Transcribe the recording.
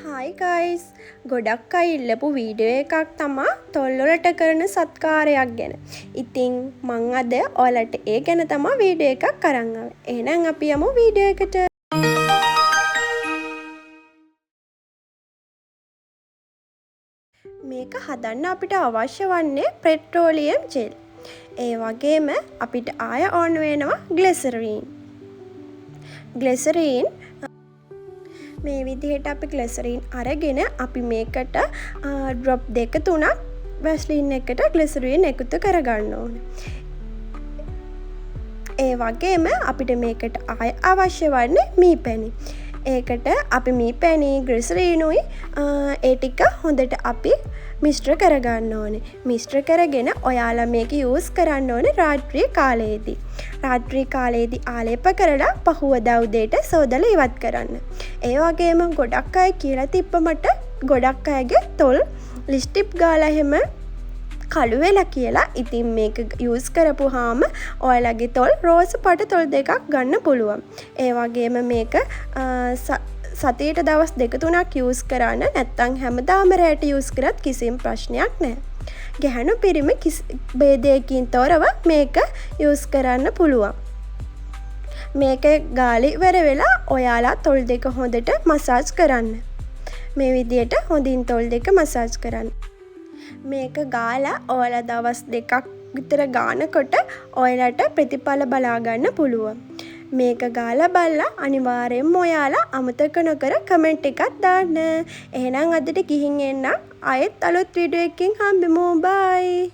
හයි guys ගොඩක් අය ඉල්ලපු video එකක් තමා තොල්වලට කරන සත්කාරයක් ගැන. ඉතින් මං අද ඔයාලට ඒ ගැන තමා වීඩියෝ එකක් අරන් ආවේ. එහෙනම් අපි යමු වීඩියෝ එකට. මේක හදන්න අපිට අවශ්‍ය වන්නේ පෙට්‍රෝලියම් ජෙල්. ඒ වගේම අපිට ආය ඕන වෙනවා ග්ලිසරින්. ග්ලිසරින් මේ විදිහට අපි ග්ලිසරින් අරගෙන අපි මේකට ඩ්‍රොප් දෙක තුනක් වැස්ලින් එකට ග්ලිසරින් එකතු කරගන්න ඕනේ. ඒ වගේම අපිට මේකට ආය අවශ්‍ය වන්නේ මීපැණි. ඒකට අපි මීපැණි ග්ලිසරිනුයි ඒ ටික හොඳට අපි මිශ්‍ර කරගන්න ඕනේ. මිශ්‍ර කරගෙන ඔයාලා මේක යූස් කරන්න ඕනේ රාත්‍රී කාලයේදී. රාත්‍රී කාලයේදී ආලේප කරලා පහුවදා උදේට සෝදලා ඉවත් කරන්න. ඒ වගේම ගොඩක් අය කියලා තිබ්බ මට ගොඩක් අයගේ තොල් ලිස්ටිප් ගාලා එහෙම කළු වෙලා කියලා. ඉතින් මේක යූස් කරපුවාම ඔයාලගේ තොල් රෝස පාට තොල් දෙකක් ගන්න පුළුවන්. ඒ වගේම මේක සතියට දවස් 2-3ක් යූස් කරන්න. නැත්නම් හැමදාම රැට යූස් කරත් කිසිම ප්‍රශ්නයක් නැහැ. ගැහණු පිරිමි භේදයකින් තොරව මේක යූස් කරන්න පුළුවන්. මේක ගාලි ඉවර වෙලා ඔයාලා තොල් දෙක හොඳට මසාජ් කරන්න. මේ විදියට හොඳින් තොල් දෙක මසාජ් කරන්න. මේක ගාලා ඔයාලා දවස් 2ක් විතර ගානකොට ඔයාලට ප්‍රතිඵල බලා ගන්න පුළුවන්. මේක ගාලා බලලා අනිවාර්යෙන්ම ඔයාලා අමතක නොකර කමෙන්ට් එකක් දාන්න. එහෙනම් අදට ගිහින් එන්න. ආයෙත් අලුත් වීඩියෝ එකකින් හම්බෙමු. බයි.